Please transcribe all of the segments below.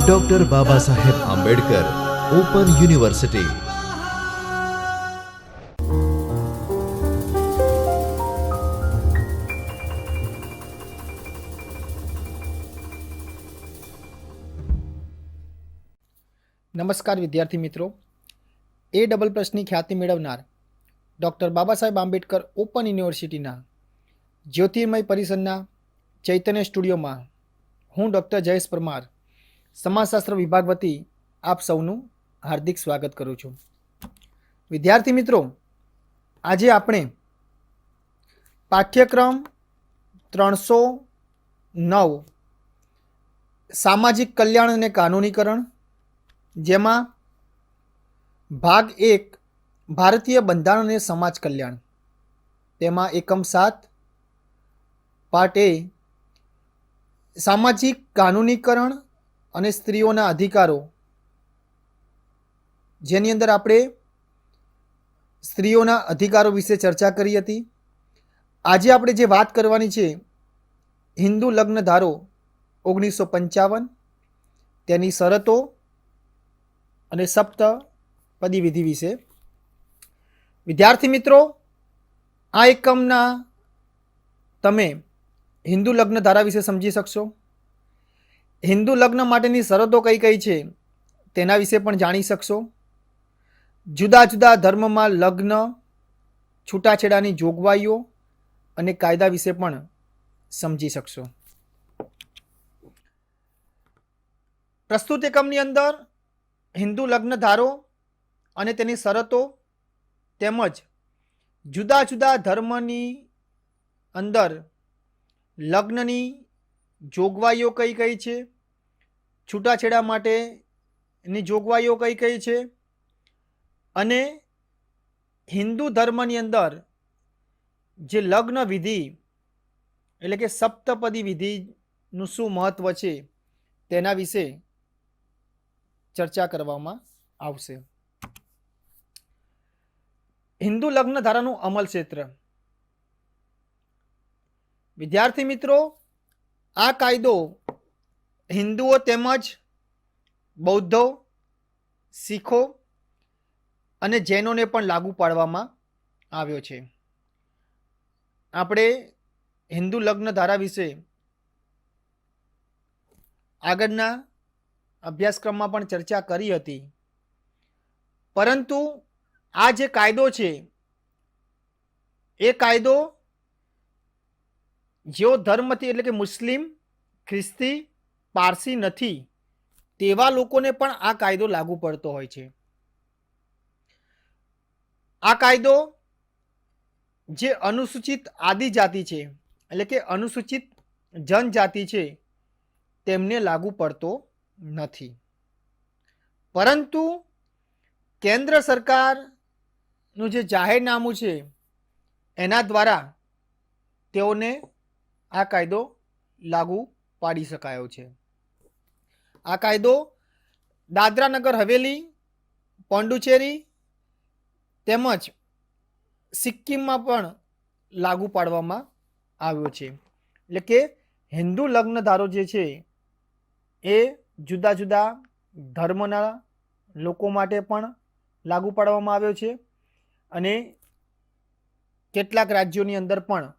Doctor Baba Saheb Ambedkar open university. નમસ્કાર વિદ્યાર્થી મિત્રો, A++ની ખ્યાતિ મેળવનાર ડૉક્ટર બાબા સાહેબ આંબેડકર ઓપન યુનિવર્સિટીના જ્યોતિર્મય પરિસરના ચૈતન્ય સ્ટુડિયોમાં હું ડૉક્ટર જયેશ પરમાર સમાજશાસ્ત્ર વિભાગ વતી આપ સૌનું હાર્દિક સ્વાગત કરું છું. વિદ્યાર્થી મિત્રો, આજે આપણે પાઠ્યક્રમ 309 સામાજિક કલ્યાણ અને કાનૂનીકરણ, જેમાં ભાગ 1 ભારતીય બંધારણ અને સમાજ કલ્યાણ, તેમાં એકમ 7 પાર્ટ એ સામાજિક કાનૂનીકરણ અને સ્ત્રીઓના અધિકારો, જેની અંદર આપણે સ્ત્રીઓના અધિકારો વિશે ચર્ચા કરી હતી. આજે આપણે જે વાત કરવાની છે હિન્દુ લગ્ન ધારો 1955, તેની શરતો અને સપ્તપદી વિધિ વિશે. વિદ્યાર્થી મિત્રો, આ એકમના તમે હિન્દુ લગ્ન ધારા વિશે સમજી શકશો. હિન્દુ લગ્ન માટેની શરતો કઈ કઈ છે તેના વિશે પણ જાણી શકશો. જુદા જુદા ધર્મમાં લગ્ન, છૂટાછેડાની જોગવાઈઓ અને કાયદા વિશે પણ સમજી શકશો. પ્રસ્તુત એકમની અંદર હિન્દુ લગ્ન ધારો અને તેની શરતો તેમજ જુદા જુદા ધર્મની અંદર લગ્નની જોગવાઈઓ કઈ કઈ છે, છૂટાછેડા માટેની જોગવાઈઓ કઈ કઈ છે અને હિન્દુ ધર્મની અંદર જે લગ્ન વિધિ એટલે કે સપ્તપદી વિધિનું શું મહત્વ છે તેના વિશે ચર્ચા કરવામાં આવશે. હિન્દુ લગ્ન ધારાનું અમલ ક્ષેત્ર. વિદ્યાર્થી મિત્રો, આ કાયદો હિન્દુઓ તેમજ બૌદ્ધો, શીખો અને જૈનોને પણ લાગુ પાડવામાં આવ્યો છે. આપણે હિન્દુ લગ્ન ધારા વિશે આગળના અભ્યાસક્રમમાં પણ ચર્ચા કરી હતી, પરંતુ આ જે કાયદો છે એ કાયદો જેઓ ધર્મથી એટલે કે મુસ્લિમ, ખ્રિસ્તી, પારસી નથી તેવા લોકોને પણ આ કાયદો લાગુ પડતો હોય છે. આ કાયદો જે અનુસૂચિત આદિજાતિ છે એટલે કે અનુસૂચિત જનજાતિ છે તેમને લાગુ પડતો નથી, પરંતુ કેન્દ્ર સરકારનું જે જાહેરનામું છે એના દ્વારા તેઓને આ કાયદો લાગુ પાડી શકાયો છે. આ કાયદો દાદરા નગર હવેલી, પોંડુચેરી તેમજ સિક્કિમમાં પણ લાગુ પાડવામાં આવ્યો છે. એટલે કે હિન્દુ લગ્ન ધારો જે છે એ જુદા જુદા ધર્મના લોકો માટે પણ લાગુ પાડવામાં આવ્યો છે અને કેટલાક રાજ્યોની અંદર પણ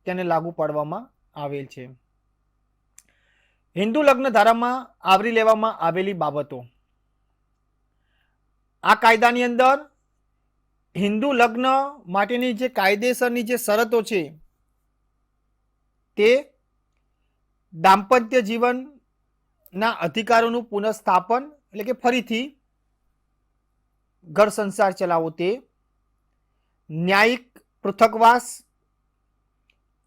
તેને લાગુ પાડવામાં આવેલ છે. હિન્દુ લગ્ન ધારામાં આવરી લેવામાં આવેલી બાબતો. આ કાયદાની અંદર હિન્દુ લગ્ન માટેની જે કાયદેસરની જે શરતો છે તે દાંપત્ય જીવનના અધિકારોનું પુનઃસ્થાપન એટલે કે ફરીથી ઘર સંસાર ચલાવો તે, ન્યાયિક પૃથકવાસ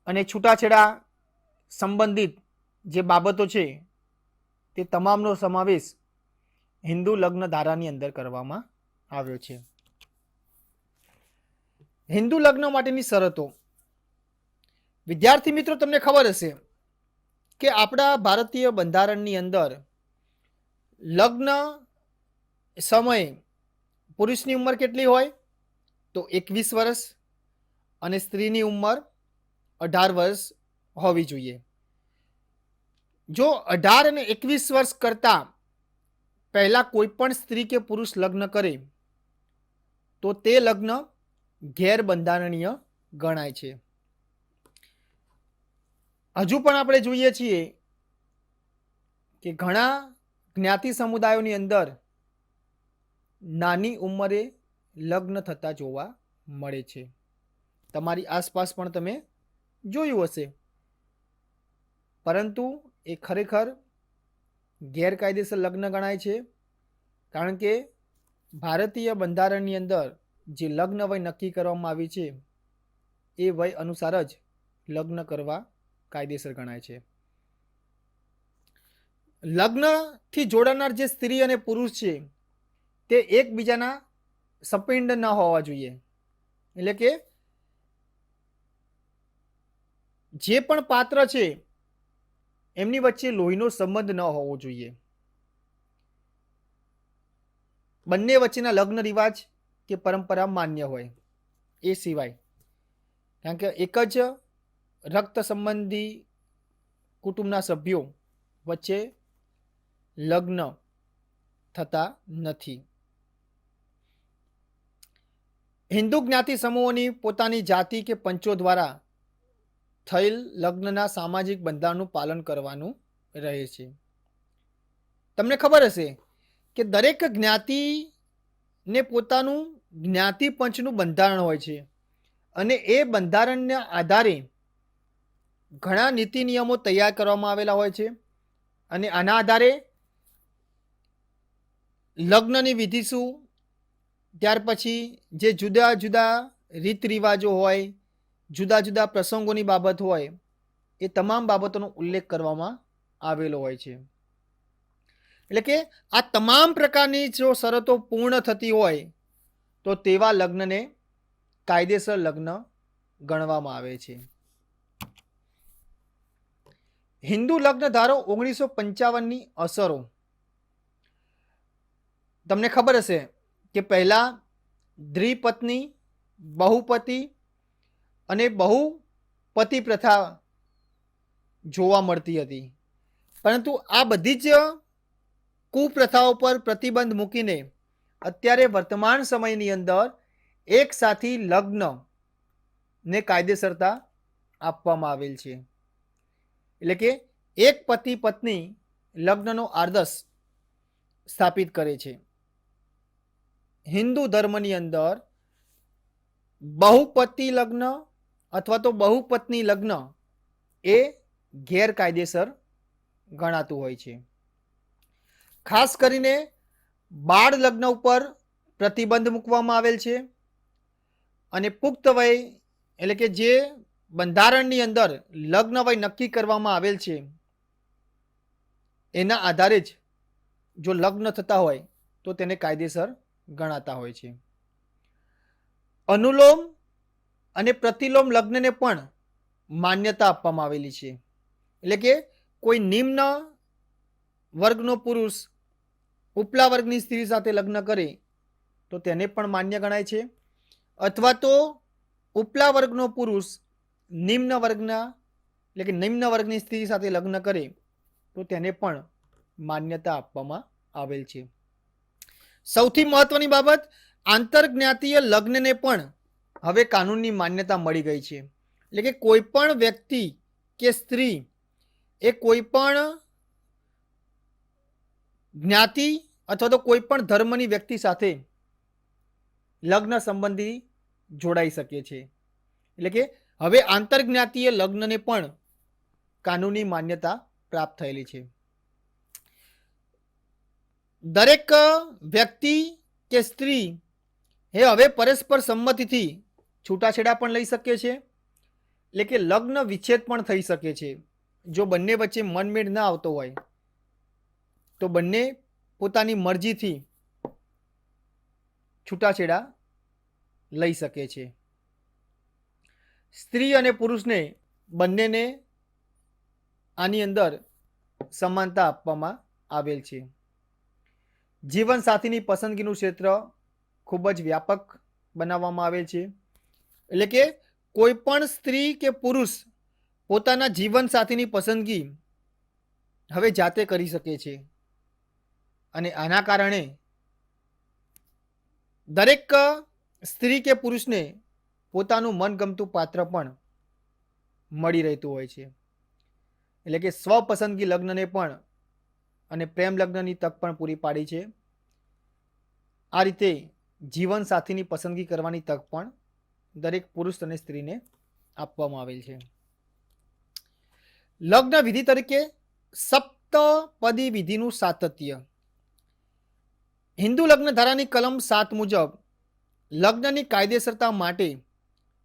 અને છૂટાછેડા સંબંધિત જે બાબતો છે તે તમામનો સમાવેશ હિન્દુ લગ્ન ધારાની અંદર કરવામાં આવ્યો છે. હિન્દુ લગ્ન માટેની શરતો. વિદ્યાર્થી મિત્રો, તમને ખબર હશે કે આપણા ભારતીય બંધારણની અંદર લગ્ન સમયે પુરુષની ઉંમર કેટલી હોય તો 21 વર્ષ અને સ્ત્રીની ઉંમર 18 વર્ષ હોવી જોઈએ. જો 18 અને 21 વર્ષ કરતાં પહેલાં કોઈ પણ સ્ત્રી કે પુરુષ લગ્ન કરે તો તે લગ્ન ગેરબંધારણીય ગણાય છે. હજુ પણ આપણે જોઈએ છીએ કે ઘણા જ્ઞાતિ સમુદાયોની અંદર નાની ઉંમરે લગ્ન થતા જોવા મળે છે. તમારી આસપાસ પણ તમે જોયું હશે. પરંતુ એ ખરેખર ગેરકાયદેસર લગ્ન ગણાય છે, કારણ કે ભારતીય બંધારણની અંદર જે લગ્ન વય નક્કી કરવામાં આવી છે એ વય અનુસાર જ લગ્ન કરવા કાયદેસર ગણાય છે. લગ્નથી જોડાનાર જે સ્ત્રી અને પુરુષ છે તે એકબીજાના સપિંડ ન હોવા જોઈએ. એટલે કે જે પણ પાત્ર છે એમની વચ્ચે લોહીનો સંબંધ ન હોવો જોઈએ. બંને વચ્ચેના લગ્ન રિવાજ કે પરંપરા માન્ય હોય એ સિવાય, કારણ કે એક જ રક્ત સંબંધી કુટુંબના સભ્યો વચ્ચે લગ્ન થતા નથી. હિન્દુ જ્ઞાતિ સમૂહોની પોતાની જાતિ કે પંચો દ્વારા થયેલ લગ્નના સામાજિક બંધારણનું પાલન કરવાનું રહે છે. તમને ખબર હશે કે દરેક જ્ઞાતિને પોતાનું જ્ઞાતિ પંચનું બંધારણ હોય છે અને એ બંધારણના આધારે ઘણા નીતિ નિયમો તૈયાર કરવામાં આવેલા હોય છે અને આના આધારે લગ્નની વિધિ શું, ત્યાર પછી જે જુદા જુદા રીત રિવાજો હોય, જુદા જુદા પ્રસંગોની બાબત હોય, એ તમામ બાબતોનો ઉલ્લેખ કરવામાં આવેલો હોય છે. એટલે કે આ તમામ પ્રકારની જો શરતો પૂર્ણ થતી હોય તો તેવા લગ્નને કાયદેસર લગ્ન ગણવામાં આવે છે. હિન્દુ લગ્ન ધારો 1955ની અસરો. તમને ખબર હશે કે પહેલા દ્વિપત્ની, બહુપતિ અને બહુપતિ પ્રથા જોવા મળતી હતી. પરંતુ આ બધી જ કુપ્રથાઓ પર પ્રતિબંધ મૂકીને અત્યારે વર્તમાન સમયની અંદર એક સાથી લગ્નને કાયદેસરતા આપવામાં આવેલ છે. એટલે કે એક પતિ પત્ની લગ્નનો આદર્શ સ્થાપિત કરે છે. હિન્દુ ધર્મની અંદર બહુપતિ લગ્ન અથવા તો બહુપત્ની લગ્ન એ ગેરકાયદેસર ગણાતું હોય છે. ખાસ કરીને બાળ લગ્ન ઉપર પ્રતિબંધ મૂકવામાં આવેલ છે અને પુખ્ત વય એટલે કે જે બંધારણની અંદર લગ્ન વય નક્કી કરવામાં આવેલ છે એના આધારે જ જો લગ્ન થતા હોય તો તેને કાયદેસર ગણાતા હોય છે. અનુલોમ અને પ્રતિલોમ લગ્નને પણ માન્યતા આપવામાં આવેલી છે. એટલે કે કોઈ નિમ્ન વર્ગનો પુરુષ ઉપલા વર્ગની સ્ત્રી સાથે લગ્ન કરે તો તેને પણ માન્ય ગણાય છે, અથવા તો ઉપલા વર્ગનો પુરુષ નિમ્ન વર્ગના એટલે કે નિમ્ન વર્ગની સ્ત્રી સાથે લગ્ન કરે તો તેને પણ માન્યતા આપવામાં આવેલ છે. સૌથી મહત્વની બાબત, આંતરજ્ઞાતીય લગ્નને પણ હવે કાનૂનની માન્યતા મળી ગઈ છે. એટલે કે કોઈ પણ વ્યક્તિ કે સ્ત્રી એ કોઈ પણ જ્ઞાતિ અથવા તો કોઈ પણ ધર્મની વ્યક્તિ સાથે લગ્ન સંબંધી જોડાઈ શકે છે. એટલે કે હવે આંતરજ્ઞાતીય લગ્નને પણ કાનૂની માન્યતા પ્રાપ્ત થયેલી છે. દરેક વ્યક્તિ કે સ્ત્રી એ હવે પરસ્પર સંમતિથી છૂટાછેડા પણ લઈ શકે છે. એટલે કે લગ્ન વિચ્છેદ પણ થઈ શકે છે. જો બંને વચ્ચે મનમેળ ના આવતો હોય તો બંને પોતાની મરજીથી છૂટાછેડા લઈ શકે છે. સ્ત્રી અને પુરુષને બંનેને આની અંદર સમાનતા આપવામાં આવેલ છે. જીવનસાથીની પસંદગીનું ક્ષેત્ર ખૂબ જ વ્યાપક બનાવવામાં આવેલ છે. એટલે કે કોઈ પણ સ્ત્રી કે પુરુષ પોતાના જીવનસાથીની પસંદગી હવે જાતે કરી શકે છે. અને આના કારણે દરેક સ્ત્રી કે પુરુષને પોતાનું મનગમતું પાત્ર પણ મળી રહેતું હોય છે. એટલે કે સ્વપસંદગી લગ્નને પણ અને પ્રેમ લગ્નની તક પણ પૂરી પાડી છે. આ રીતે જીવન સાથીની પસંદગી કરવાની તક પણ દરેક પુરુષ અને સ્ત્રીને આપવામાં આવેલ છે. લગ્ન વિધિ તરીકે સપ્તપદી વિધિનું સાતત્ય. હિન્દુ લગ્ન ધારાની કલમ 7 મુજબ લગ્નની કાયદેસરતા માટે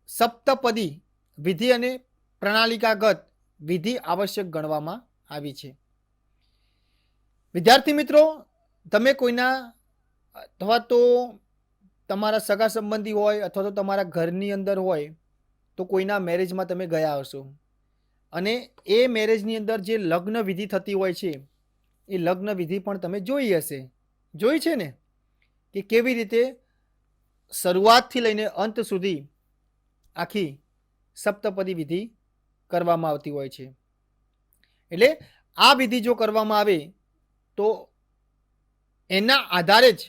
સપ્તપદી વિધિ અને પ્રણાલિકાગત વિધિ આવશ્યક ગણવામાં આવી છે. વિદ્યાર્થી મિત્રો, તમે કોઈના અથવા તો તમારા સગા સંબંધી હોય અથવા તો તમારા ઘરની અંદર હોય તો કોઈના મેરેજમાં તમે ગયા હશો અને એ મેરેજની અંદર જે લગ્ન વિધિ થતી હોય છે એ લગ્ન વિધિ પણ તમે જોઈ હશે. જોઈ છે ને કે કેવી રીતે શરૂઆતથી લઈને અંત સુધી આખી સપ્તપદી વિધિ કરવામાં આવતી હોય છે. એટલે આ વિધિ જો કરવામાં આવે તો એના આધારે જ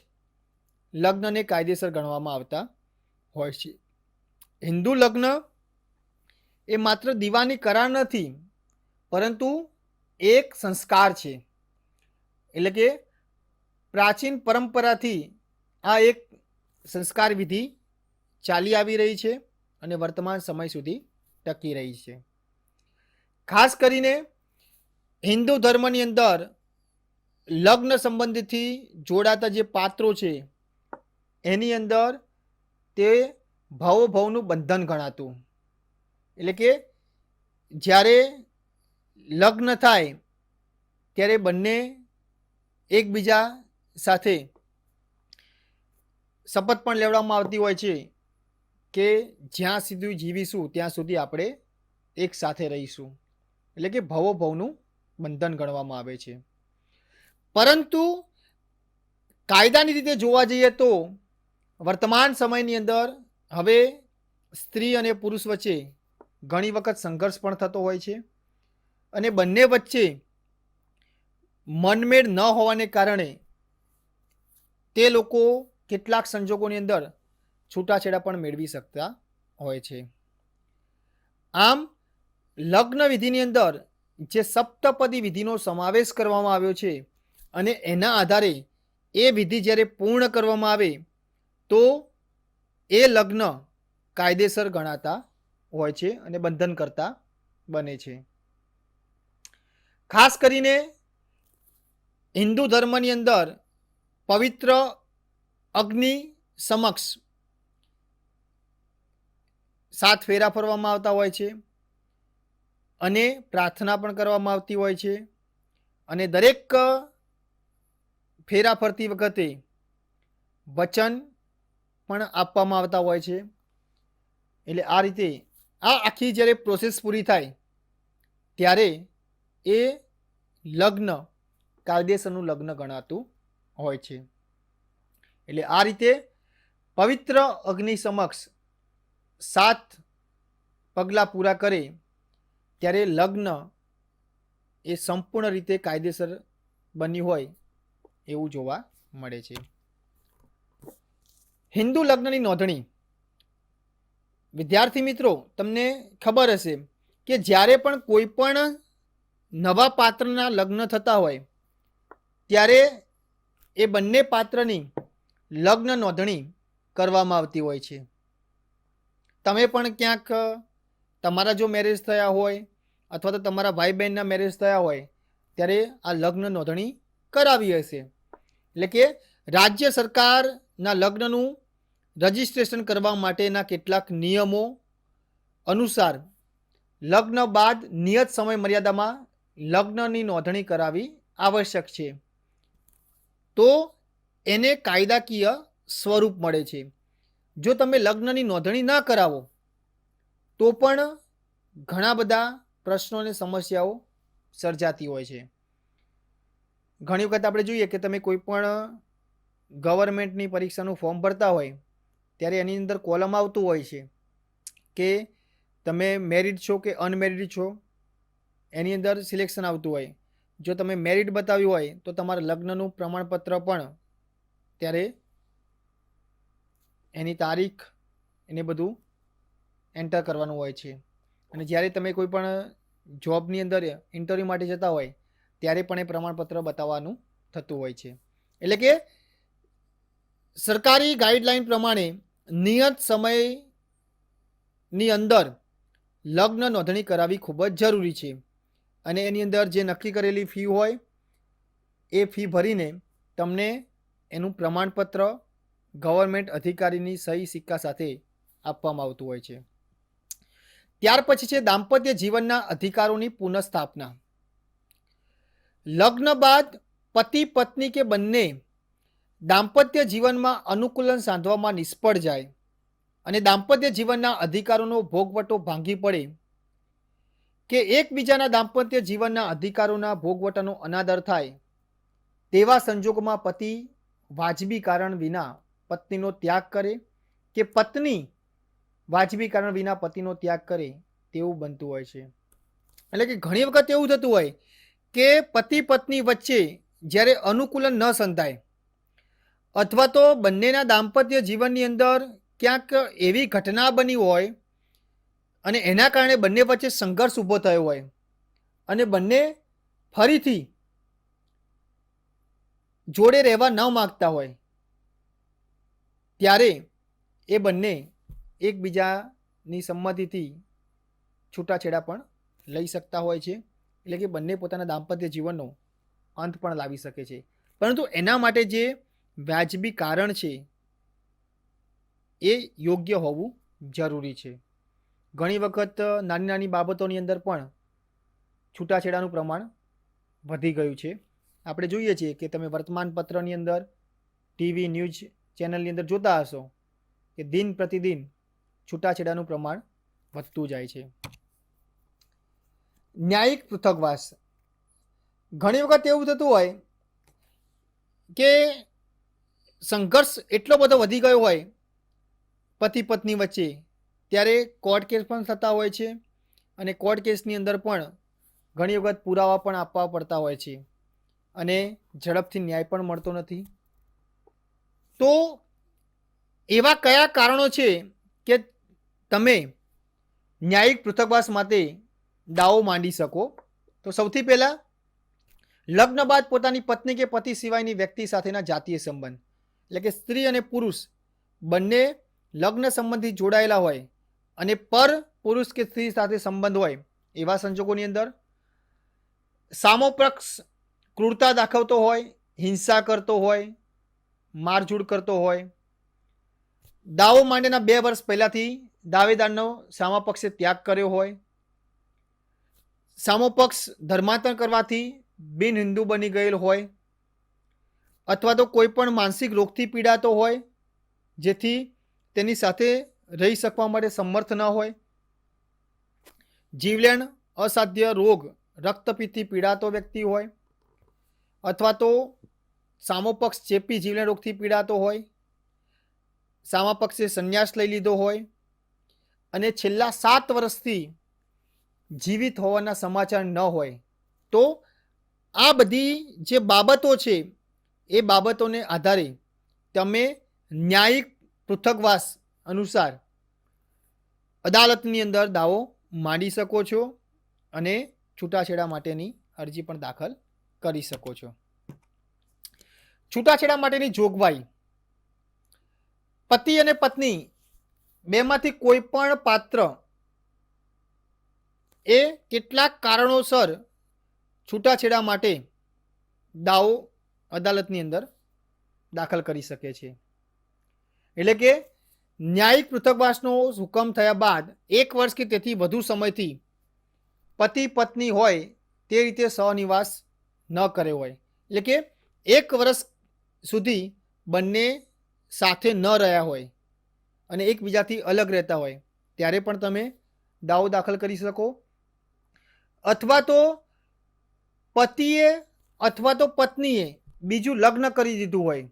લગ્નને કાયદેસર ગણવામાં આવતા હોય છે. હિન્દુ લગ્ન એ માત્ર દીવાની કરાર નથી, પરંતુ એક સંસ્કાર છે. એટલે કે પ્રાચીન પરંપરાથી આ એક સંસ્કાર વિધિ ચાલી આવી રહી છે અને વર્તમાન સમય સુધી ટકી રહી છે. ખાસ કરીને હિન્દુ ધર્મની અંદર લગ્ન સંબંધથી જોડાતા જે પાત્રો છે એની અંદર તે ભાવોભાવનું બંધન ગણાતું. એટલે કે જ્યારે લગ્ન થાય ત્યારે બંને એકબીજા સાથે શપથ પણ લેવડાવવામાં આવતી હોય છે કે જ્યાં સુધી જીવીશું ત્યાં સુધી આપણે એક સાથે રહીશું. એટલે કે ભાવોભાવનું બંધન ગણવામાં આવે છે. પરંતુ કાયદાની રીતે જોવા જઈએ તો વર્તમાન સમયની અંદર હવે સ્ત્રી અને પુરુષ વચ્ચે ઘણી વખત સંઘર્ષ પણ થતો હોય છે અને બંને વચ્ચે મનમેળ ન હોવાને કારણે તે લોકો કેટલાક સંજોગોની અંદર છૂટાછેડા પણ મેળવી શકતા હોય છે. આમ લગ્ન વિધિની અંદર જે સપ્તપદી વિધિનો સમાવેશ કરવામાં આવ્યો છે અને એના આધારે એ વિધિ જ્યારે પૂર્ણ કરવામાં આવે તો એ લગ્ન કાયદેસર ગણાતા હોય છે અને બંધન કરતા બને છે. ખાસ કરીને હિન્દુ ધર્મની અંદર પવિત્ર અગ્નિ સમક્ષ 7 ફેરા ફરવામાં આવતા હોય છે અને પ્રાર્થના પણ કરવામાં આવતી હોય છે અને દરેક ફેરા ફરતી વખતે વચન પણ આપવામાં આવતા હોય છે. એટલે આ રીતે આ આખી જ્યારે પ્રોસેસ પૂરી થાય ત્યારે એ લગ્ન કાયદેસરનું લગ્ન ગણાતું હોય છે. એટલે આ રીતે પવિત્ર અગ્નિ સમક્ષ 7 પગલાં પૂરા કરે ત્યારે લગ્ન એ સંપૂર્ણ રીતે કાયદેસર બન્યું હોય એવું જોવા મળે છે. હિન્દુ લગ્નની નોંધણી. વિદ્યાર્થી મિત્રો, તમને ખબર હશે કે જ્યારે પણ કોઈ પણ નવા પાત્રના લગ્ન થતા હોય ત્યારે એ બંને પાત્રની લગ્ન નોંધણી કરવામાં આવતી હોય છે. તમે પણ ક્યાંક તમારા જો મેરેજ થયા હોય અથવા તો તમારા ભાઈ બહેનના મેરેજ થયા હોય ત્યારે આ લગ્ન નોંધણી કરાવી હશે. એટલે કે રાજ્ય સરકારના લગ્નનું રજિસ્ટ્રેશન કરવા માટેના કેટલાક નિયમો અનુસાર લગ્ન બાદ નિયત સમય મર્યાદામાં લગ્નની નોંધણી કરાવી આવશ્યક છે. તો એને કાયદાકીય સ્વરૂપ મળે છે. જો તમે લગ્નની નોંધણી ના કરાવો તો પણ ઘણા બધા પ્રશ્નો અને સમસ્યાઓ સર્જાતી હોય છે. ઘણી વખત આપણે જોઈએ કે તમે કોઈ પણ ગવર્મેન્ટની પરીક્ષાનું ફોર્મ ભરતા હોય ત્યારે એની અંદર કોલમ આવતું હોય છે કે તમે મેરિડ છો કે અનમેરિડ છો, એની અંદર સિલેક્શન આવતું હોય. જો તમે મેરિટ બતાવ્યું હોય તો તમારા લગ્નનું પ્રમાણપત્ર પણ ત્યારે એની તારીખ એને બધું એન્ટર કરવાનું હોય છે. અને જ્યારે તમે કોઈ પણ જોબની અંદર ઇન્ટરવ્યૂ માટે જતા હોય ત્યારે પણ એ પ્રમાણપત્ર બતાવવાનું થતું હોય છે. એટલે કે સરકારી ગાઈડલાઈન પ્રમાણે નિયત સમયની અંદર લગ્ન નોંધણી કરાવવી ખૂબ જ જરૂરી છે. અને એની અંદર જે નક્કી કરેલી ફી હોય એ ફી ભરીને તમને એનું પ્રમાણપત્ર ગવર્મેન્ટ અધિકારીની સહી સિક્કા સાથે આપવામાં આવતું હોય છે. ત્યાર પછી છે દાંપત્ય જીવનના અધિકારોની પુનઃસ્થાપના. લગ્ન બાદ પતિ પત્ની કે બંને દાંપત્ય જીવનમાં અનુકૂલન સાધવામાં નિષ્ફળ જાય અને દાંપત્ય જીવનના અધિકારોનો ભોગવટો ભાંગી પડે કે એકબીજાના દાંપત્ય જીવનના અધિકારોના ભોગવટાનો અનાદર થાય તેવા સંજોગોમાં પતિ વાજબી કારણ વિના પત્નીનો ત્યાગ કરે કે પત્ની વાજબી કારણ વિના પતિનો ત્યાગ કરે તેવું બનતું હોય છે. એટલે કે ઘણી વખત એવું થતું હોય કે પતિ પત્ની વચ્ચે જ્યારે અનુકૂલન ન સંધાય અથવા તો બંનેના દાંપત્ય જીવનની અંદર ક્યાંક એવી ઘટના બની હોય અને એના કારણે બંને વચ્ચે સંઘર્ષ ઊભો થયો હોય અને બંને ફરીથી જોડે રહેવા ન માગતા હોય ત્યારે એ બંને એકબીજાની સંમતિથી છૂટાછેડા પણ લઈ શકતા હોય છે. એટલે કે બંને પોતાના દાંપત્ય જીવનનો અંત પણ લાવી શકે છે. પરંતુ એના માટે જે વ્યાજબી કારણ છે એ યોગ્ય હોવું જરૂરી છે. ઘણી વખત નાની નાની બાબતોની અંદર પણ છૂટાછેડાનું પ્રમાણ વધી ગયું છે. આપણે જોઈએ છીએ કે તમે વર્તમાનપત્રની અંદર ટીવી ન્યૂઝ ચેનલની અંદર જોતા હશો કે દિન પ્રતિદિન છૂટાછેડાનું પ્રમાણ વધતું જાય છે. ન્યાયિક પૃથકવાસ. ઘણી વખત એવું થતું હોય કે સંઘર્ષ એટલો બધો વધી ગયો હોય પતિ પત્ની વચ્ચે ત્યારે કોર્ટ કેસ પણ થતા હોય છે અને કોર્ટ કેસની અંદર પણ ઘણી વખત પુરાવા પણ આપવા પડતા હોય છે અને ઝડપથી ન્યાય પણ મળતો નથી. તો એવા કયા કારણો છે કે તમે ન્યાયિક પૃથકવાસ માટે દાવો માંડી શકો? તો સૌથી પહેલાં લગ્ન બાદ પોતાની પત્ની કે પતિ સિવાયની વ્યક્તિ સાથેના જાતીય સંબંધ. એટલે કે સ્ત્રી અને પુરુષ બંને લગ્ન સંબંધી જોડાયેલા હોય અને પર પુરુષ કે સ્ત્રી સાથે સંબંધ હોય એવા સંજોગોની અંદર સામો પક્ષ ક્રૂરતા દાખવતો હોય, હિંસા કરતો હોય, મારઝૂડ કરતો હોય, દાવો માંડેના 2 વર્ષ પહેલાંથી દાવેદારનો સામા પક્ષે ત્યાગ કર્યો હોય, સામો પક્ષ ધર્માંતર કરવાથી બિન હિન્દુ બની ગયેલ હોય અથવા તો કોઈ પણ માનસિક રોગથી પીડાતો હોય જેથી તેની સાથે રહી શકવા માટે સમર્થ ન હોય, જીવલેણ અસાધ્ય રોગ રક્તપિત્તથી પીડાતો વ્યક્તિ હોય અથવા તો સામો પક્ષ ચેપી જીવલેણ રોગથી પીડાતો હોય, સામા પક્ષે સંન્યાસ લઈ લીધો હોય અને છેલ્લા 7 વર્ષથી જીવિત હોવાના સમાચાર ન હોય તો આ બધી જે બાબતો છે એ બાબતોને આધારે તમે ન્યાયિક પૃથકવાસ અનુસાર અદાલતની અંદર દાવો માંડી શકો છો અને છૂટાછેડા માટેની અરજી પણ દાખલ કરી શકો છો. છૂટાછેડા માટેની જોગવાઈ. પતિ અને પત્ની બેમાંથી કોઈ પણ પાત્ર એ કેટલાક કારણોસર છૂટાછેડા માટે દાવો અદાલતની અંદર દાખલ કરી શકે છે. એટલે કે ન્યાયિક પૃથકવાસનો હુકમ થયા બાદ 1 વર્ષ કે તેથી વધુ સમયથી પતિ પત્ની હોય તે રીતે સહનિવાસ ન કર્યો હોય, એટલે કે 1 વર્ષ સુધી બંને સાથે ન રહ્યા હોય અને એકબીજાથી અલગ રહેતા હોય ત્યારે પણ તમે દાવો દાખલ કરી શકો. અથવા તો પતિએ અથવા તો પત્નીએ બીજું લગ્ન કરી દીધું હોય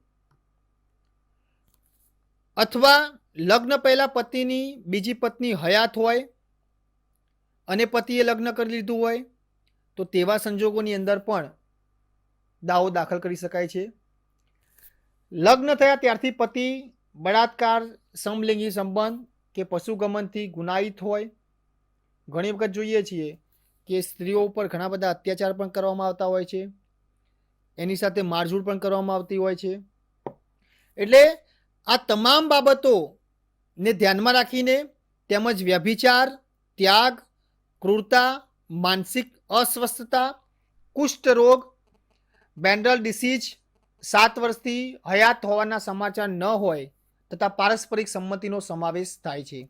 અથવા લગ્ન પહેલાં પતિની બીજી પત્ની હયાત હોય અને પતિએ લગ્ન કરી લીધું હોય તો તેવા સંજોગોની અંદર પણ દાવો દાખલ કરી શકાય છે. લગ્ન થયા ત્યારથી પતિ બળાત્કાર, સમલિંગી સંબંધ કે પશુગમનથી ગુનાહિત હોય. ઘણી વખત જોઈએ છીએ કે સ્ત્રીઓ ઉપર ઘણા બધા અત્યાચાર પણ કરવામાં આવતા હોય છે, એની સાથે મારઝૂડ પણ કરવામાં આવતી હોય છે. એટલે આ તમામ બાબતોને ધ્યાનમાં રાખીને તેમજ વ્યભિચાર, ત્યાગ, ક્રૂરતા, માનસિક અસ્વસ્થતા, કુષ્ઠરોગ, બેન્ડલ ડિસીઝ, 7 વર્ષથી હયાત હોવાના સમાચાર ન હોય તથા પારસ્પરિક સંમતિનો સમાવેશ થાય છે.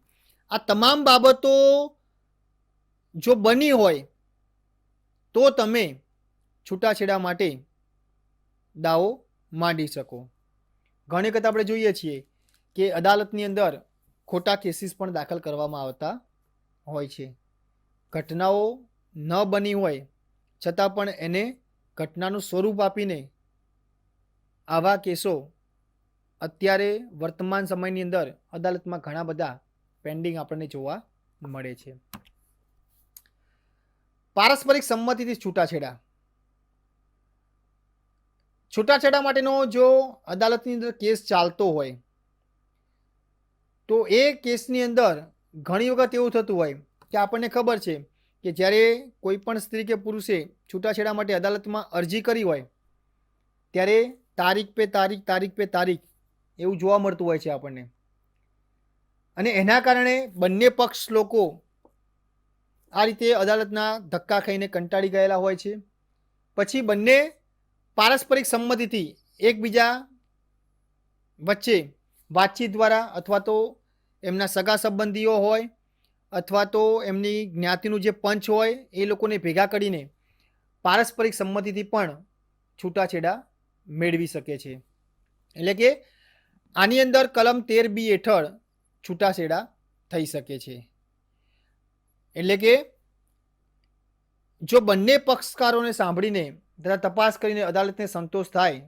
આ તમામ બાબતો જો બની હોય તો તમે છૂટાછેડા માટે દાવો માંડી શકો. ઘણી વખત આપણે જોઈએ છીએ કે અદાલતની અંદર ખોટા કેસીસ પણ દાખલ કરવામાં આવતા હોય છે. ઘટનાઓ ન બની હોય છતાં પણ એને ઘટનાનું સ્વરૂપ આપીને આવા કેસો અત્યારે વર્તમાન સમયની અંદર અદાલતમાં ઘણા બધા પેન્ડિંગ આપણને જોવા મળે છે. પારસ્પરિક સંમતિથી છૂટાછેડા. છૂટાછેડા માટેનો જો અદાલતની અંદર કેસ ચાલતો હોય તો એ કેસની અંદર ઘણી વખત એવું થતું હોય કે આપણને ખબર છે કે જ્યારે કોઈ પણ સ્ત્રી કે પુરુષે છૂટાછેડા માટે અદાલતમાં અરજી કરી હોય ત્યારે તારીખ પે તારીખ એવું જોવા મળતું હોય છે આપણને. અને એના કારણે બંને પક્ષ લોકો આ રીતે અદાલતના ધક્કા ખાઈને કંટાળી ગયેલા હોય છે. પછી બંને પારસ્પરિક સંમતિથી એકબીજા વચ્ચે વાતચીત દ્વારા અથવા તો એમના સગા સંબંધીઓ હોય અથવા તો એમની જ્ઞાતિનું જે પંચ હોય એ લોકોને ભેગા કરીને પારસ્પરિક સંમતિથી પણ છૂટાછેડા મેળવી શકે છે. એટલે કે આની અંદર કલમ 13B હેઠળ છૂટાછેડા થઈ શકે છે. એટલે કે જો બંને પક્ષકારોને સાંભળીને તથા તપાસ કરીને અદાલતને સંતોષ થાય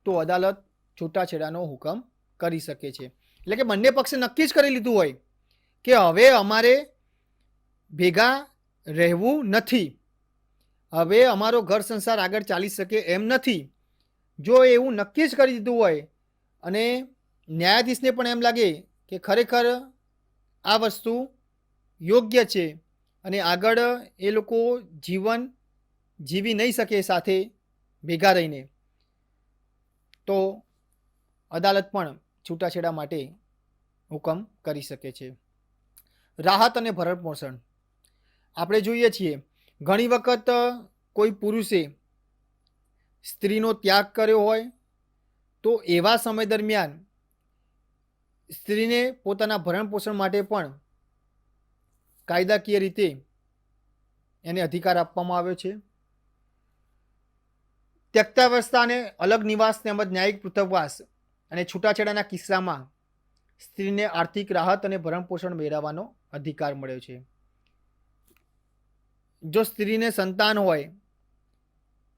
તો અદાલત છૂટાછેડાનો હુકમ કરી શકે છે. એટલે કે બંને પક્ષે નક્કી જ કરી લીધું હોય કે હવે અમારે ભેગા રહેવું નથી, હવે અમારો ઘર સંસાર આગળ ચાલી શકે એમ નથી. જો એવું નક્કી જ કરી દીધું હોય અને ન્યાયાધીશને પણ એમ લાગે કે ખરેખર આ વસ્તુ યોગ્ય છે અને આગળ એ લોકો જીવન જીવી નહીં શકે સાથે ભેગા રહીને, તો અદાલત પણ છૂટાછેડા માટે હુકમ કરી શકે છે. રાહત અને ભરણપોષણ. આપણે જોઈએ છીએ ઘણી વખત કોઈ પુરુષે સ્ત્રીનો ત્યાગ કર્યો હોય તો એવા સમય દરમિયાન સ્ત્રીને પોતાના ભરણપોષણ માટે પણ કાયદાકીય રીતે એને અધિકાર આપવામાં આવ્યો છે. ત્યક્તાવસ્થા અને અલગ નિવાસ તેમજ ન્યાયિક પૃથકવાસ અને છૂટાછેડાના કિસ્સામાં સ્ત્રીને આર્થિક રાહત અને ભરણપોષણ મેળવવાનો અધિકાર મળ્યો છે. જો સ્ત્રીને સંતાન હોય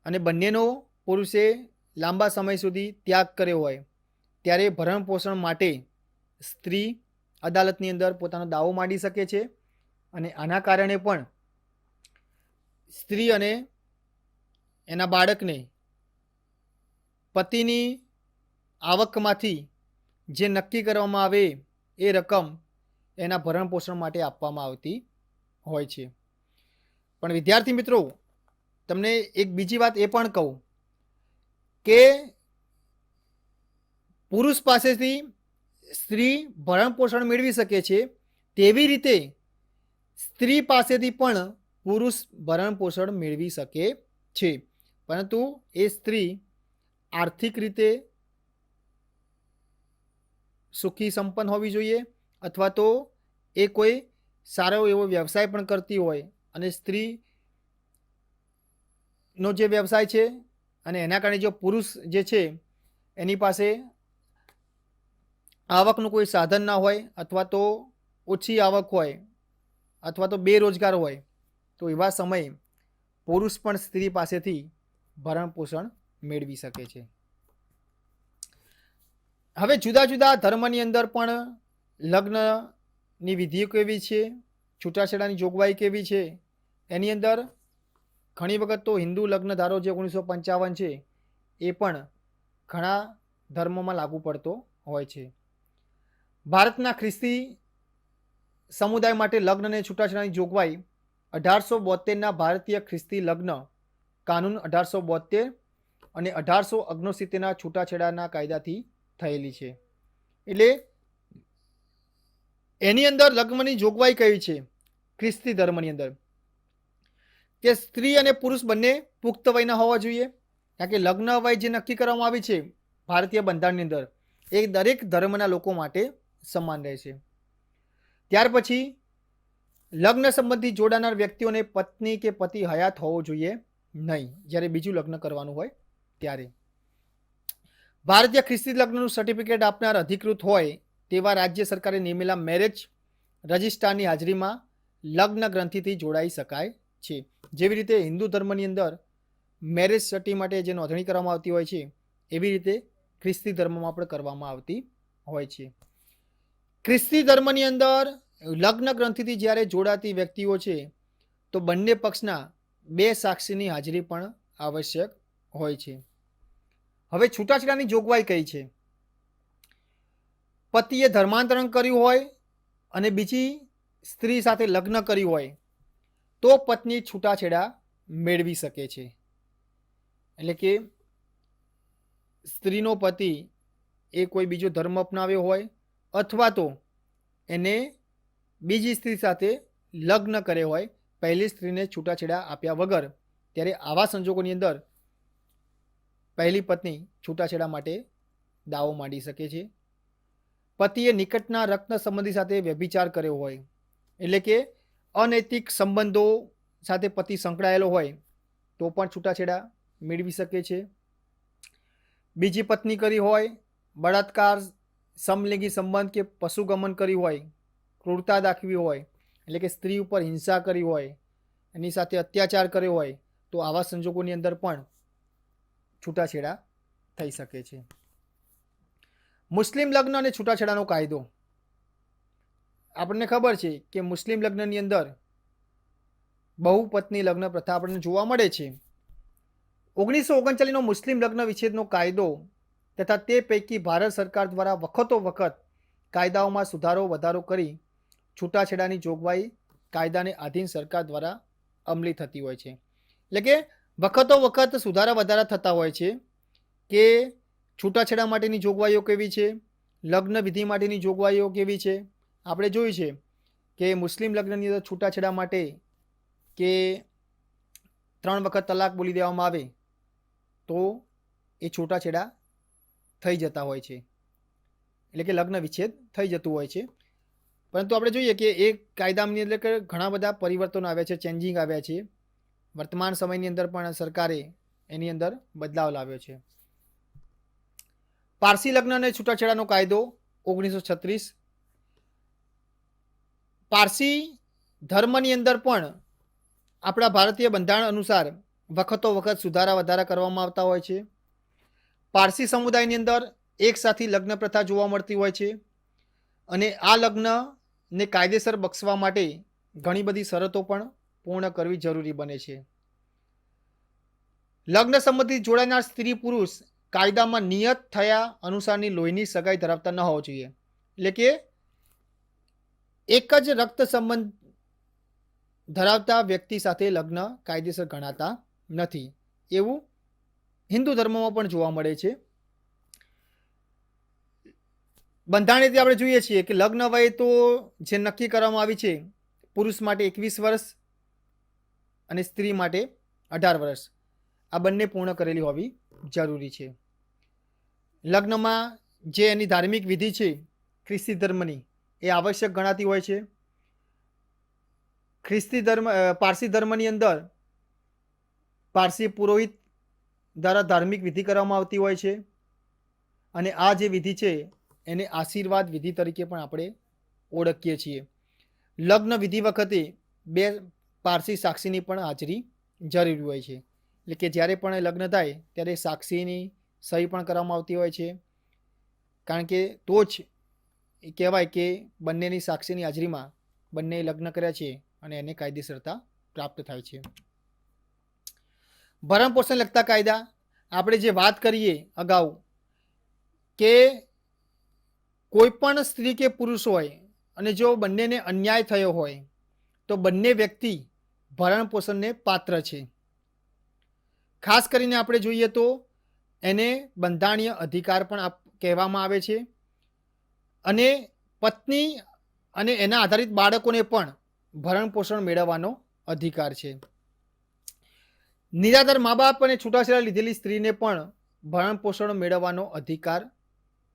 અને બંનેનો પુરુષે લાંબા સમય સુધી ત્યાગ કર્યો હોય ત્યારે ભરણપોષણ માટે સ્ત્રી અદાલતની અંદર પોતાનો દાવો માંડી શકે છે. અને આના કારણે પણ સ્ત્રી અને એના બાળકને પતિની આવકમાંથી જે નક્કી કરવામાં આવે એ રકમ એના ભરણપોષણ માટે આપવામાં આવતી હોય છે. પણ વિદ્યાર્થી મિત્રો, તમને એક બીજી વાત એ પણ કહું કે પુરુષ પાસેથી સ્ત્રી ભરણપોષણ મેળવી શકે છે, તેવી રીતે સ્ત્રી પાસેથી પણ પુરુષ ભરણપોષણ મેળવી શકે છે. પરંતુ એ સ્ત્રી આર્થિક રીતે સુખી સંપન્ન હોવી જોઈએ અથવા તો એ કોઈ સારો એવો વ્યવસાય પણ કરતી હોય અને સ્ત્રીનો જે વ્યવસાય છે અને એના કારણે જો પુરુષ જે છે એની પાસે આવકનું કોઈ સાધન ના હોય અથવા તો ઓછી આવક હોય અથવા તો બેરોજગાર હોય તો એવા સમયે પુરુષ પણ સ્ત્રી પાસેથી ભરણપોષણ મેળવી શકે છે. હવે જુદા જુદા ધર્મની અંદર પણ લગ્નની વિધિઓ કેવી છે, છૂટાછેડાની જોગવાઈ કેવી છે, એની અંદર ઘણી વખત તો હિન્દુ લગ્ન ધારો જે 1955 છે એ પણ ઘણા ધર્મોમાં લાગુ પડતો હોય છે. ભારતના ખ્રિસ્તી સમુદાય માટે લગ્ન અને છૂટાછેડાની જોગવાઈ 1872ના ભારતીય ખ્રિસ્તી લગ્ન કાનૂન 1872 અને 1869ના છૂટાછેડાના કાયદાથી થયેલી છે. એટલે એની અંદર લગ્નની જોગવાઈ કઈ છે ખ્રિસ્તી ધર્મની અંદર કે સ્ત્રી અને પુરુષ બંને પુખ્ત વયના હોવા જોઈએ. કારણ કે લગ્ન વય જે નક્કી કરવામાં આવી છે ભારતીય બંધારણની અંદર એ દરેક ધર્મના લોકો માટે સમાન રહે છે. ત્યાર પછી લગ્ન સંબંધી જોડાનાર વ્યક્તિઓને પત્ની કે પતિ હયાત હોવો જોઈએ નહીં જ્યારે બીજું લગ્ન કરવાનું હોય ત્યારે. ભારતીય ખ્રિસ્તી લગ્નનું સર્ટિફિકેટ આપનાર અધિકૃત હોય તેવા રાજ્ય સરકારે નિમેલા મેરેજ રજિસ્ટ્રારની હાજરીમાં લગ્ન ગ્રંથિથી જોડાઈ શકાય છે. જેવી રીતે હિન્દુ ધર્મની અંદર મેરેજ સર્ટી માટે જે નોંધણી કરવામાં આવતી હોય છે એવી રીતે ખ્રિસ્તી ધર્મમાં પણ કરવામાં આવતી હોય છે. ખ્રિસ્તી ધર્મની અંદર લગ્ન ગ્રંથિથી જ્યારે જોડાતી વ્યક્તિઓ છે તો બંને પક્ષના 2 સાક્ષીની હાજરી પણ આવશ્યક હોય છે. હવે છૂટાછેડાની જોગવાઈ કઈ છે? પતિએ ધર્માંતરણ કર્યું હોય અને બીજી સ્ત્રી સાથે લગ્ન કર્યું હોય તો પત્ની છૂટાછેડા મેળવી શકે છે. એટલે કે સ્ત્રીનો પતિ એ કોઈ બીજો ધર્મ અપનાવ્યો હોય અથવા તો એને બીજી સ્ત્રી સાથે લગ્ન કરે હોય પહેલી સ્ત્રીને છૂટાછેડા આપ્યા વગર, ત્યારે આવા સંજોગોની અંદર પહેલી પત્ની છૂટાછેડા માટે દાવો માંડી શકે છે. પતિએ નિકટના રક્ત સંબંધી સાથે વ્યભિચાર કર્યો હોય એટલે કે અનૈતિક સંબંધો સાથે પતિ સંકળાયેલો હોય તો પણ છૂટાછેડા મેળવી શકે છે. બીજી પત્ની કરી હોય, બળાત્કાર, સમલિંગી સંબંધ કે પશુગમન કર્યું હોય, ક્રૂરતા દાખવી હોય એટલે કે સ્ત્રી ઉપર હિંસા કરી હોય, એની સાથે અત્યાચાર કર્યો હોય તો આવા સંજોગોની અંદર પણ છૂટાછેડા થઈ શકે છે. મુસ્લિમ લગ્ન અને છૂટાછેડાનો કાયદો. આપણને ખબર છે કે મુસ્લિમ લગ્નની અંદર બહુપત્ની લગ્ન પ્રથા આપણને જોવા મળે છે. 1939નો મુસ્લિમ લગ્ન વિચ્છેદનો કાયદો તથા તે પૈકી ભારત સરકાર દ્વારા વખતો વખત કાયદાઓમાં સુધારો વધારો કરી છૂટાછેડાની જોગવાઈ કાયદાને આધીન સરકાર દ્વારા અમલી થતી હોય છે. એટલે કે વખતો વખત સુધારા વધારા થતા હોય છે કે છૂટાછેડા માટેની જોગવાઈઓ કેવી છે, લગ્ન વિધિ માટેની જોગવાઈઓ કેવી છે. આપણે જોયું છે કે મુસ્લિમ લગ્નની અંદર છૂટાછેડા માટે કે 3 વખત તલાક બોલી દેવામાં આવે તો એ છૂટાછેડા થઈ જતા હોય છે. એટલે કે લગ્ન વિચ્છેદ થઈ જતું હોય છે. પરંતુ આપણે જોઈએ કે એ કાયદાની અંદર ઘણા બધા પરિવર્તનો આવ્યા છે, ચેન્જિંગ આવ્યા છે. વર્તમાન સમયની અંદર પણ સરકારે એની અંદર બદલાવ લાવ્યો છે. પારસી લગ્ન અને છૂટાછેડાનો કાયદો 1936. પારસી ધર્મની અંદર પણ આપણા ભારતીય બંધારણ અનુસાર વખતો વખત સુધારા વધારા કરવામાં આવતા હોય છે. પારસી સમુદાયની અંદર એક સાથી લગ્ન પ્રથા જોવા મળતી હોય છે અને આ લગ્નને કાયદેસર બક્ષવા માટે ઘણી બધી શરતો પણ પૂર્ણ કરવી જરૂરી બને છે. લગ્ન સંબંધિત જોડાનાર સ્ત્રી પુરુષ કાયદામાં નિયત થયા અનુસારની લોહીની સગાઈ ધરાવતા ન હોવો જોઈએ. એટલે કે એક જ રક્ત સંબંધ ધરાવતા વ્યક્તિ સાથે લગ્ન કાયદેસર ગણાતા નથી. એવું હિન્દુ ધર્મમાં પણ જોવા મળે છે. બંધારણથી આપણે જોઈએ છીએ કે લગ્ન વય તો જે નક્કી કરવામાં આવી છે પુરુષ માટે 21 વર્ષ અને સ્ત્રી માટે 18 વર્ષ, આ બંને પૂર્ણ કરેલી હોવી જરૂરી છે. લગ્નમાં જે એની ધાર્મિક વિધિ છે ખ્રિસ્તી ધર્મની એ આવશ્યક ગણાતી હોય છે. પારસી ધર્મની અંદર પારસી પુરોહિત દ્વારા ધાર્મિક વિધિ કરવામાં આવતી હોય છે અને આ જે વિધિ છે એને આશીર્વાદ વિધિ તરીકે પણ આપણે ઓળખીએ છીએ. લગ્ન વિધિ વખતે 2 પારસી સાક્ષીની પણ હાજરી જરૂરી હોય છે. એટલે કે જ્યારે પણ લગ્ન થાય ત્યારે સાક્ષીની સહી પણ કરવામાં આવતી હોય છે. કારણ કે તો જ કહેવાય કે બંનેની સાક્ષીની હાજરીમાં બંને લગ્ન કર્યા છે અને એને કાયદેસરતા પ્રાપ્ત થાય છે. ભરણ પોષણ લગતા કાયદા. આપણે જે વાત કરીએ અગાઉ કે કોઈ પણ સ્ત્રી કે પુરુષ હોય અને જો બંનેને અન્યાય થયો હોય તો બંને વ્યક્તિ ભરણ પોષણને પાત્ર છે. ખાસ કરીને આપણે જોઈએ તો એને બંધારણીય અધિકાર પણ કહેવામાં આવે છે અને પત્ની અને એના આધારિત બાળકોને પણ ભરણ પોષણ મેળવવાનો અધિકાર છે. નિરાધાર મા બાપ અને છૂટાછેડા લીધેલી સ્ત્રીને પણ ભરણ પોષણ મેળવવાનો અધિકાર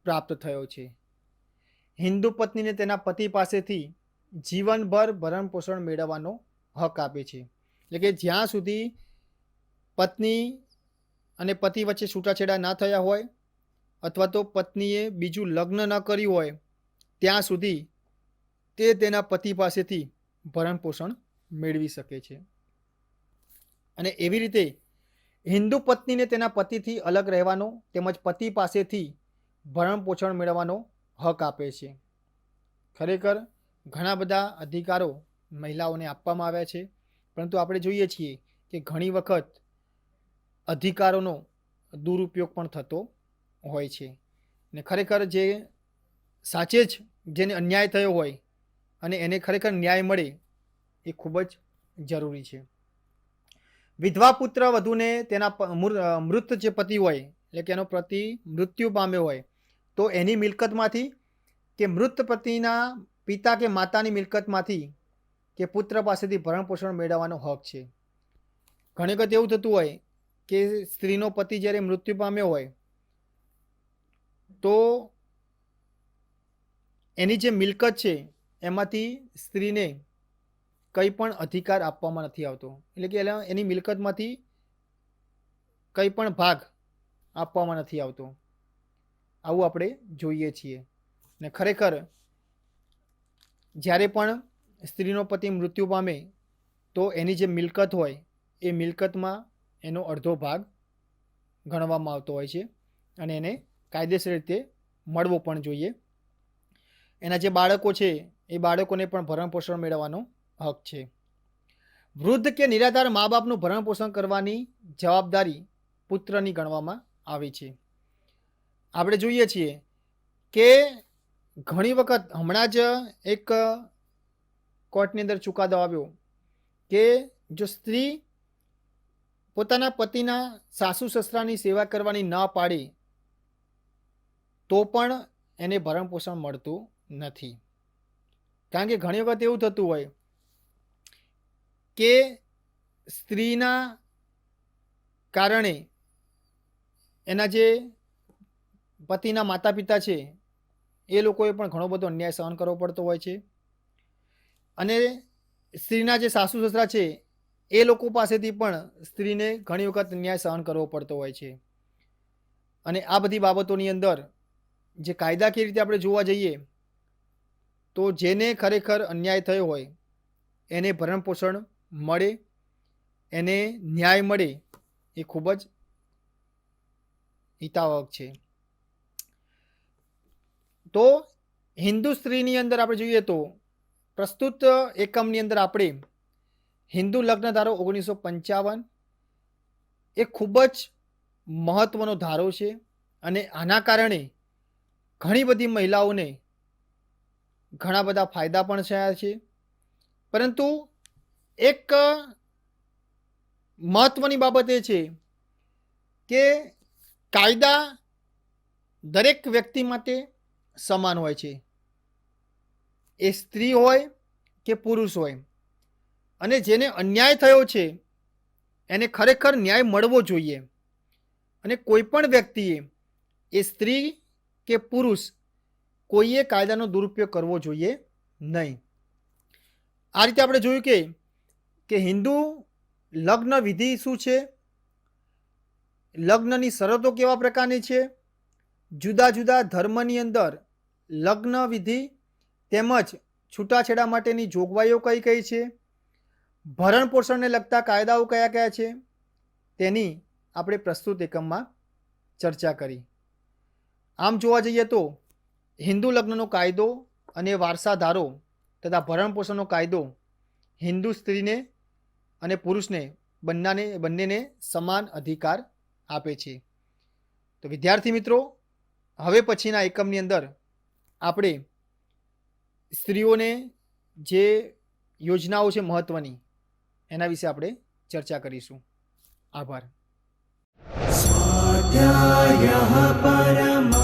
પ્રાપ્ત થયો છે. હિન્દુ પત્નીને તેના પતિ પાસેથી જીવનભર ભરણ પોષણ મેળવવાનો હક આપે છે. એટલે કે જ્યાં સુધી પત્ની અને પતિ વચ્ચે છૂટાછેડા ના થયા હોય અથવા તો પત્નીએ બીજું લગ્ન ન કર્યું હોય ત્યાં સુધી તે તેના પતિ પાસેથી ભરણ પોષણ મેળવી શકે છે. અને એવી રીતે હિન્દુ પત્નીને તેના પતિથી અલગ રહેવાનો તેમજ પતિ પાસેથી ભરણ પોષણ મેળવવાનો હક આપે છે. ખરેખર ઘણા બધા અધિકારો મહિલાઓને આપવામાં આવ્યા છે, પરંતુ આપણે જોઈએ છીએ કે ઘણી વખત અધિકારોનો દુરુપયોગ પણ થતો હોય છે. ને ખરેખર જે સાચે જ જેને અન્યાય થયો હોય અને એને ખરેખર ન્યાય મળે એ ખૂબ જ જરૂરી છે. વિધવા પુત્ર વધુને તેના મૃત જે પતિ હોય એટલે કે એનો પતિ મૃત્યુ પામ્યો હોય તો એની મિલકતમાંથી કે મૃત પતિના પિતા કે માતાની મિલકતમાંથી કે પુત્ર પાસેથી ભરણ પોષણ મેળવવાનો હક છે. ઘણી વખત એવું થતું હોય કે સ્ત્રીનો પતિ જ્યારે મૃત્યુ પામ્યો હોય તો એની જે મિલકત છે એમાંથી સ્ત્રીને કંઈ પણ અધિકાર આપવામાં નથી આવતો. એટલે કે એની મિલકતમાંથી કંઈ પણ ભાગ આપવામાં નથી આવતો. આવું આપણે જોઈએ છીએ. ને ખરેખર જ્યારે પણ સ્ત્રીનો પતિ મૃત્યુ પામે તો એની જે મિલકત હોય એ મિલકતમાં એનો અડધો ભાગ ગણવામાં આવતો હોય છે અને એને કાયદેસર રીતે મળવો પણ જોઈએ. એના જે બાળકો છે એ બાળકોને પણ ભરણ પોષણ મેળવવાનો હક છે. વૃદ્ધ કે નિરાધાર મા બાપનું ભરણ પોષણ કરવાની જવાબદારી પુત્રની ગણવામાં આવે છે. આપણે જોઈએ છીએ કે ઘણી વખત હમણાં જ એક કોર્ટની અંદર ચુકાદો આવ્યો કે જો સ્ત્રી પોતાના પતિના સાસુ સસરાની સેવા કરવાની ના પાડે તો પણ એને ભરણ પોષણ મળતું નથી. કારણ કે ઘણી વખત એવું થતું હોય કે સ્ત્રીના કારણે એના જે પતિના માતા પિતા છે એ લોકોએ પણ ઘણો બધો અન્યાય સહન કરવો પડતો હોય છે અને સ્ત્રીના જે સાસુ સસરા છે એ લોકો પાસેથી પણ સ્ત્રીને ઘણી વખત અન્યાય સહન કરવો પડતો હોય છે. અને આ બધી બાબતોની અંદર જે કાયદાકીય રીતે આપણે જોવા જઈએ તો જેને ખરેખર અન્યાય થયો હોય એને ભરણ પોષણ મળે, એને ન્યાય મળે એ ખૂબ જ હિતાવહ છે. તો હિન્દુ સ્ત્રીની અંદર આપણે જોઈએ તો પ્રસ્તુત એકમની અંદર આપણે હિન્દુ લગ્ન ધારો 1955 એ ખૂબ જ મહત્વનો ધારો છે અને આના કારણે ઘણી બધી મહિલાઓને ઘણા બધા ફાયદા પણ થયા છે. પરંતુ એક મહત્વની બાબત એ છે કે કાયદા દરેક વ્યક્તિ માટે સમાન હોય છે, એ સ્ત્રી હોય કે પુરુષ હોય. અને જેને અન્યાય થયો છે એને ખરેખર ન્યાય મળવો જોઈએ અને કોઈ પણ વ્યક્તિએ એ સ્ત્રી કે પુરુષ કોઈએ કાયદાનો દુરુપયોગ કરવો જોઈએ નહીં. આ રીતે આપણે જોયું કે હિન્દુ લગ્ન વિધિ શું છે, લગ્નની શરતો કેવા પ્રકારની છે, જુદા જુદા ધર્મની અંદર લગ્ન વિધિ તેમજ છૂટાછેડા માટેની જોગવાઈઓ કઈ કઈ છે, ભરણ પોષણને લગતા કાયદાઓ કયા કયા છે, તેની આપણે પ્રસ્તુત એકમમાં ચર્ચા કરી. આમ જોવા જઈએ તો હિન્દુ લગ્નનો કાયદો અને વારસાધારો તથા ભરણ પોષણનો કાયદો હિન્દુ સ્ત્રીને અને પુરુષને બંનેને સમાન અધિકાર આપે છે. તો વિદ્યાર્થી મિત્રો, હવે પછીના એકમની અંદર આપણે સ્ત્રીઓને જે યોજનાઓ છે મહત્વની એના વિશે આપણે ચર્ચા કરીશું. આભાર. स्वाध्यायः परमः